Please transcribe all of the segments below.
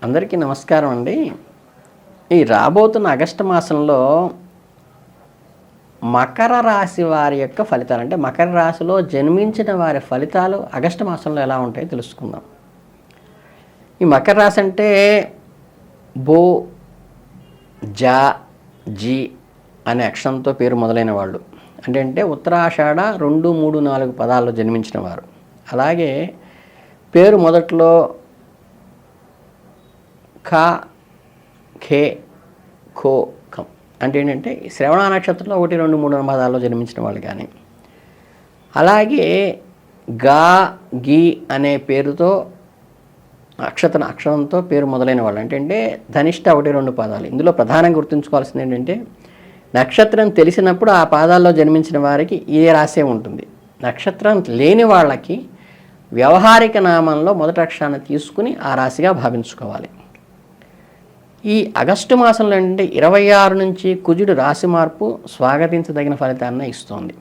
అందరికీ నమస్కారం అండి. ఈ రాబోతున్న ఆగస్టు మాసంలో మకర రాశి వారి యొక్క ఫలితాలు, అంటే మకర రాశిలో జన్మించిన వారి ఫలితాలు ఆగస్టు మాసంలో ఎలా ఉంటాయో తెలుసుకుందాం. ఈ మకర రాశి అంటే బో, జా, జీ అనే అక్షరంతో పేరు మొదలైన వాళ్ళు. అంటే ఉత్తరాషాఢ 2, 3, 4 పదాల్లో జన్మించిన వారు. అలాగే పేరు మొదట్లో ఖ, ఖే, ఖో, ఖం అంటే ఏంటంటే శ్రవణ నక్షత్రంలో 1, 2, 3 పదాల్లో జన్మించిన వాళ్ళు. కానీ అలాగే గా, గి అనే పేరుతో అక్షరంతో పేరు మొదలైన వాళ్ళు. అంటే ధనిష్ట 1, 2 పదాలు. ఇందులో ప్రధానంగా గుర్తుంచుకోవాల్సింది ఏంటంటే నక్షత్రం తెలిసినప్పుడు ఆ పాదాల్లో జన్మించిన వారికి ఏ రాశే ఉంటుంది. నక్షత్రం లేని వాళ్ళకి వ్యవహారిక నామంలో మొదటి అక్షరాన్ని తీసుకుని ఆ రాశిగా భావించుకోవాలి. ఈ ఆగస్టు మాసంలో ఏంటంటే 26 నుంచి కుజుడు రాశి మార్పు స్వాగతించదగిన ఫలితాన్ని ఇస్తోంది.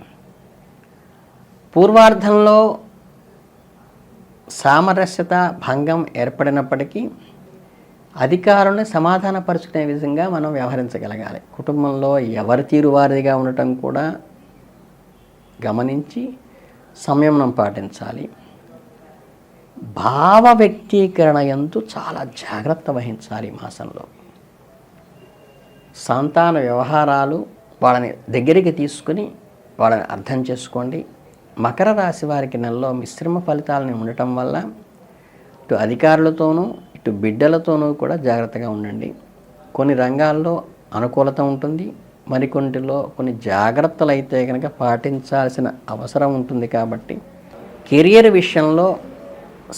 పూర్వార్ధంలో సామరస్యత భంగం ఏర్పడినప్పటికీ అధికారులను సమాధానపరుచుకునే విధంగా మనం వ్యవహరించగలగాలి. కుటుంబంలో ఎవరి తీరు వారిదిగా ఉండటం కూడా గమనించి సంయమనం పాటించాలి. భావ వ్యక్తీకరణ యందు చాలా జాగ్రత్త వహించాలి. ఈ మాసంలో సంతాన వ్యవహారాలు వాళ్ళని దగ్గరికి తీసుకుని వాళ్ళని అర్థం చేసుకోండి. మకర రాశి వారికి నెలలో మిశ్రమ ఫలితాలను ఉండటం వల్ల ఇటు అధికారులతోనూ ఇటు బిడ్డలతోనూ కూడా జాగ్రత్తగా ఉండండి. కొన్ని రంగాల్లో అనుకూలత ఉంటుంది, మరికొన్నిటిలో కొన్ని జాగ్రత్తలు అయితే కనుక పాటించాల్సిన అవసరం ఉంటుంది. కాబట్టి కెరియర్ విషయంలో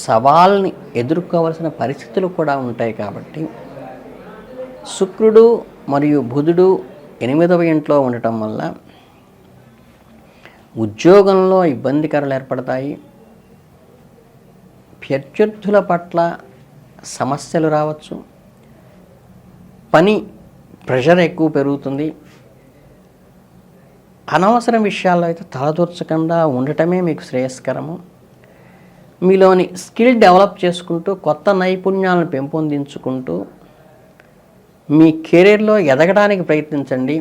సవాల్ని ఎదుర్కోవలసిన పరిస్థితులు కూడా ఉంటాయి. కాబట్టి శుక్రుడు మరియు బుధుడు 8వ ఇంట్లో ఉండటం వల్ల ఉద్యోగంలో ఇబ్బందికరాలు ఏర్పడతాయి. ప్రత్యర్థుల పట్ల సమస్యలు రావచ్చు. పని ప్రెషర్ ఎక్కువ పెరుగుతుంది. అనవసరం విషయాల్లో అయితే తలదూర్చకుండా ఉండటమే మీకు శ్రేయస్కరము. మీలోని స్కిల్ డెవలప్ చేసుకుంటూ కొత్త నైపుణ్యాలను పెంపొందించుకుంటూ మీ కెరీర్లో ఎదగడానికి ప్రయత్నించండి.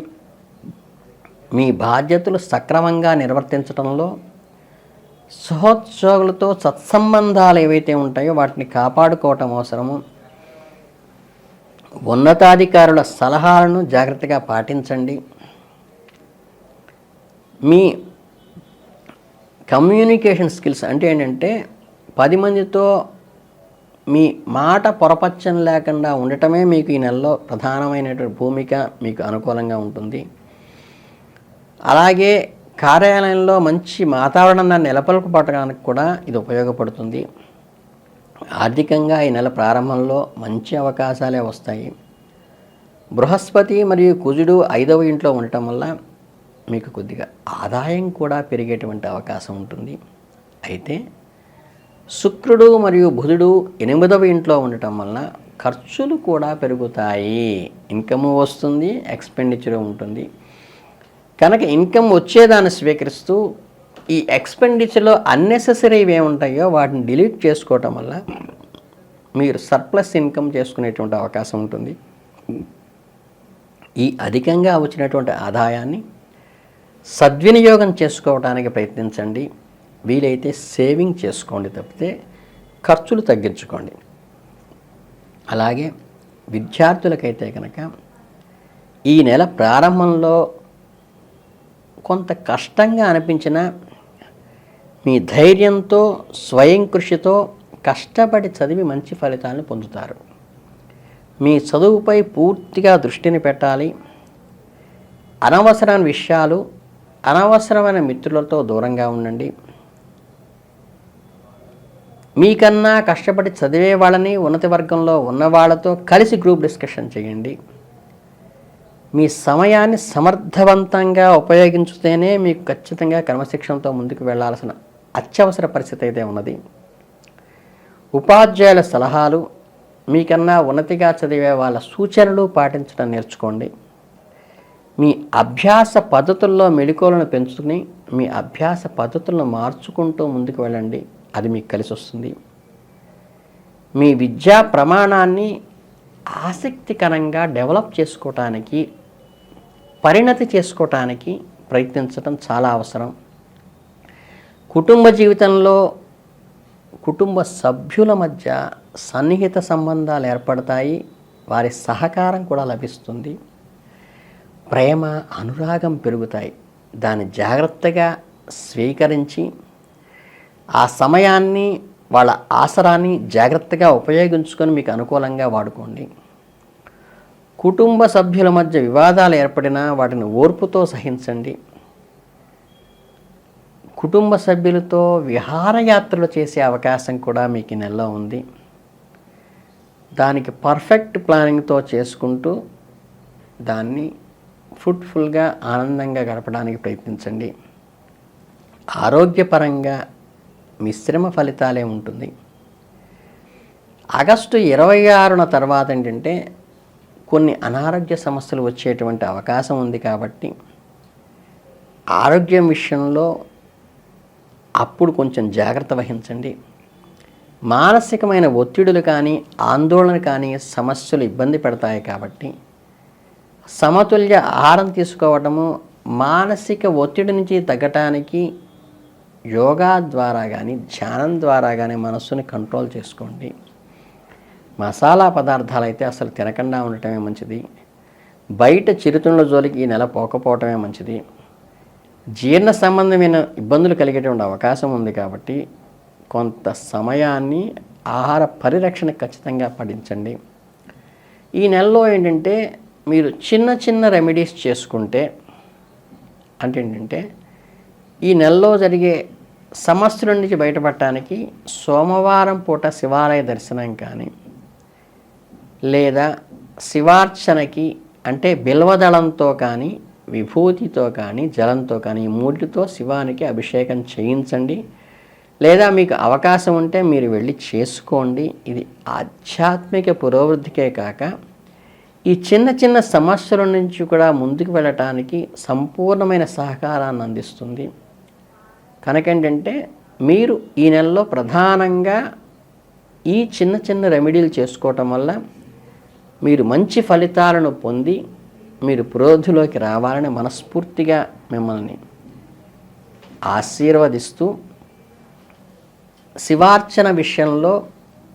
మీ బాధ్యతలు సక్రమంగా నిర్వర్తించడంలో సహోద్యోగులతో సత్సంబంధాలు ఏవైతే ఉంటాయో వాటిని కాపాడుకోవటం అవసరము. ఉన్నతాధికారుల సలహాలను జాగ్రత్తగా పాటించండి. మీ కమ్యూనికేషన్ స్కిల్స్ అంటే ఏంటంటే 10 మందితో మీ మాట పొరపచ్చం లేకుండా ఉండటమే మీకు ఈ నెలలో ప్రధానమైనటువంటి భూమిక మీకు అనుకూలంగా ఉంటుంది. అలాగే కార్యాలయంలో మంచి వాతావరణాన్ని నెలకొల్పడానికి కూడా ఇది ఉపయోగపడుతుంది. ఆర్థికంగా ఈ నెల ప్రారంభంలో మంచి అవకాశాలే వస్తాయి. బృహస్పతి మరియు కుజుడు 5వ ఇంట్లో ఉండటం వల్ల మీకు కొద్దిగా ఆదాయం కూడా పెరిగేటువంటి అవకాశం ఉంటుంది. అయితే శుక్రుడు మరియు బుధుడు 8వ ఇంట్లో ఉండటం వలన ఖర్చులు కూడా పెరుగుతాయి. ఇన్కమ్ వస్తుంది, ఎక్స్పెండిచర్ ఉంటుంది. కనుక ఇన్కమ్ వచ్చేదాన్ని స్వీకరిస్తూ ఈ ఎక్స్పెండిచర్లో అన్నెసెసరీవి ఏముంటాయో వాటిని డిలీట్ చేసుకోవటం వల్ల మీరు సర్ప్లస్ ఇన్కమ్ చేసుకునేటువంటి అవకాశం ఉంటుంది. ఈ అధికంగా వచ్చినటువంటి ఆదాయాన్ని సద్వినియోగం చేసుకోవడానికి ప్రయత్నించండి. వీలైతే సేవింగ్ చేసుకోండి, తప్పితే ఖర్చులు తగ్గించుకోండి. అలాగే విద్యార్థులకైతే కనుక ఈ నెల ప్రారంభంలో కొంత కష్టంగా అనిపించిన మీ ధైర్యంతో స్వయం కృషితో కష్టపడి చదివి మంచి ఫలితాలను పొందుతారు. మీ చదువుపై పూర్తిగా దృష్టిని పెట్టాలి. అనవసరమైన విషయాలు, అనవసరమైన మిత్రులతో దూరంగా ఉండండి. మీకన్నా కష్టపడి చదివే వాళ్ళని ఉన్నత వర్గంలో ఉన్న వాళ్ళతో కలిసి గ్రూప్ డిస్కషన్ చేయండి. మీ సమయాన్ని సమర్థవంతంగా ఉపయోగించితేనే మీకు ఖచ్చితంగా క్రమశిక్షణతో ముందుకు వెళ్లాల్సిన అత్యవసర పరిస్థితి అయితే ఉన్నది. ఉపాధ్యాయుల సలహాలు, మీకన్నా ఉన్నతిగా చదివే వాళ్ళ సూచనలు పాటించడం నేర్చుకోండి. మీ అభ్యాస పద్ధతుల్లో మెళకువలను పెంచుకుని మీ అభ్యాస పద్ధతులను మార్చుకుంటూ ముందుకు వెళ్ళండి. అది మీకు కలిసి వస్తుంది. మీ విద్యా ప్రమాణాన్ని ఆసక్తికరంగా డెవలప్ చేసుకోవటానికి, పరిణతి చేసుకోవటానికి ప్రయత్నించడం చాలా అవసరం. కుటుంబ జీవితంలో కుటుంబ సభ్యుల మధ్య సన్నిహిత సంబంధాలు ఏర్పడతాయి. వారి సహకారం కూడా లభిస్తుంది. ప్రేమ, అనురాగం పెరుగుతాయి. దాన్ని జాగ్రత్తగా స్వీకరించి ఆ సమయాన్ని, వాళ్ళ ఆసరాన్ని జాగ్రత్తగా ఉపయోగించుకొని మీకు అనుకూలంగా వాడుకోండి. కుటుంబ సభ్యుల మధ్య వివాదాలు ఏర్పడినా వాటిని ఓర్పుతో సహించండి. కుటుంబ సభ్యులతో విహారయాత్రలు చేసే అవకాశం కూడా మీకు ఈ నెలలో ఉంది. దానికి పర్ఫెక్ట్ ప్లానింగ్తో చేసుకుంటూ దాన్ని ఫ్రూట్ఫుల్గా, ఆనందంగా గడపడానికి ప్రయత్నించండి. ఆరోగ్యపరంగా మిశ్రమ ఫలితాలే ఉంటుంది. ఆగస్టు 26న తర్వాత ఏంటంటే కొన్ని అనారోగ్య సమస్యలు వచ్చేటువంటి అవకాశం ఉంది. కాబట్టి ఆరోగ్యం విషయంలో అప్పుడు కొంచెం జాగ్రత్త వహించండి. మానసికమైన ఒత్తిడులు కానీ, ఆందోళన కానీ సమస్యలు ఇబ్బంది పెడతాయి. కాబట్టి సమతుల్య ఆహారం తీసుకోవటము, మానసిక ఒత్తిడి నుంచి తగ్గటానికి యోగా ద్వారా కానీ, ధ్యానం ద్వారా కానీ మనస్సుని కంట్రోల్ చేసుకోండి. మసాలా పదార్థాలు అయితే అసలు తినకుండా ఉండటమే మంచిది. బయట చిరుతిండ్ల జోలికి ఈ నెల పోకపోవటమే మంచిది. జీర్ణ సంబంధమైన ఇబ్బందులు కలిగేటువంటి అవకాశం ఉంది. కాబట్టి కొంత సమయాన్ని ఆహార పరిరక్షణకు ఖచ్చితంగా పాటించండి. ఈ నెలలో ఏంటంటే మీరు చిన్న చిన్న రెమెడీస్ చేసుకుంటే, అంటే ఏంటంటే ఈ నెలలో జరిగే సమస్యల నుంచి బయటపడటానికి సోమవారం పూట శివాలయ దర్శనం కానీ, లేదా శివార్చనకి అంటే బిల్వదళంతో కానీ, విభూతితో కానీ, జలంతో కానీ, ఈ మూటితో శివానికి అభిషేకం చేయించండి. లేదా మీకు అవకాశం ఉంటే మీరు వెళ్ళి చేసుకోండి. ఇది ఆధ్యాత్మిక పురోవృద్ధికే కాక ఈ చిన్న చిన్న సమస్యల నుంచి కూడా ముందుకు వెళ్ళటానికి సంపూర్ణమైన సహకారాన్ని అందిస్తుంది. కనుకేంటంటే మీరు ఈ నెలలో ప్రధానంగా ఈ చిన్న చిన్న రెమెడీలు చేసుకోవటం వల్ల మీరు మంచి ఫలితాలను పొంది మీరు పురోగతిలోకి రావాలని మనస్ఫూర్తిగా మిమ్మల్ని ఆశీర్వదిస్తూ, శివార్చన విషయంలో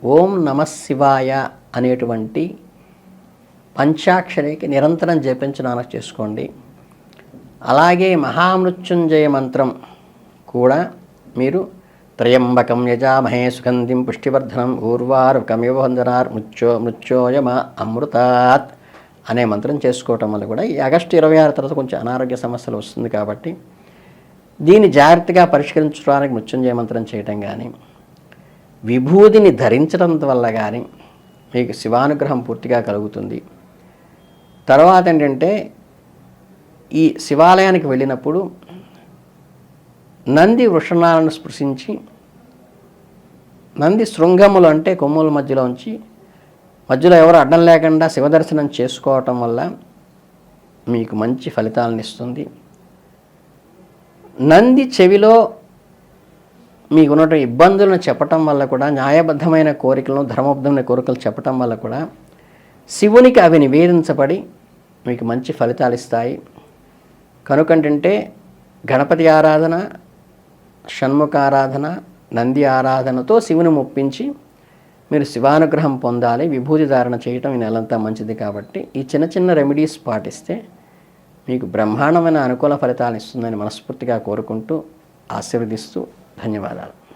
ఓం నమః శివాయ అనేటువంటి పంచాక్షరికి నిరంతరం జపించడానికి చేసుకోండి. అలాగే మహామృత్యుంజయ మంత్రం కూడా మీరు త్రయంబకం యజామహే సుగంధిం పుష్టివర్ధనం ఊర్వారుకమివ వందనార్ మృత్యోయమ అమృతాత్ అనే మంత్రం చేసుకోవటం వల్ల కూడా ఈ ఆగస్టు 26 తర్వాత కొంచెం అనారోగ్య సమస్యలు వస్తుంది. కాబట్టి దీన్ని జాగ్రత్తగా పరిష్కరించడానికి మృత్యుంజయ మంత్రం చేయటం కానీ, విభూతిని ధరించడం వల్ల కానీ మీకు శివానుగ్రహం పూర్తిగా కలుగుతుంది. తర్వాత ఏంటంటే ఈ శివాలయానికి వెళ్ళినప్పుడు నంది వృషణాలను స్పృశించి, నంది శృంగములు అంటే కొమ్ముల మధ్యలో ఉంచి, మధ్యలో ఎవరు అడ్డం లేకుండా శివదర్శనం చేసుకోవటం వల్ల మీకు మంచి ఫలితాలను ఇస్తుంది. నంది చెవిలో మీకున్నటువంటి ఇబ్బందులను చెప్పటం వల్ల కూడా, న్యాయబద్ధమైన కోరికలను, ధర్మబద్ధమైన కోరికలు చెప్పటం వల్ల కూడా శివునికి అవి నివేదించబడి మీకు మంచి ఫలితాలు ఇస్తాయి. కనుకంటే గణపతి ఆరాధన, షణ్ముఖ ఆరాధన, నంది ఆరాధనతో శివుని మొప్పించి మీరు శివానుగ్రహం పొందాలి. విభూతి ధారణ చేయటం ఈ నెలంతా మంచిది. కాబట్టి ఈ చిన్న చిన్న రెమెడీస్ పాటిస్తే మీకు బ్రహ్మాండమైన అనుకూల ఫలితాలు ఇస్తుందని మనస్ఫూర్తిగా కోరుకుంటూ ఆశీర్వదిస్తూ ధన్యవాదాలు.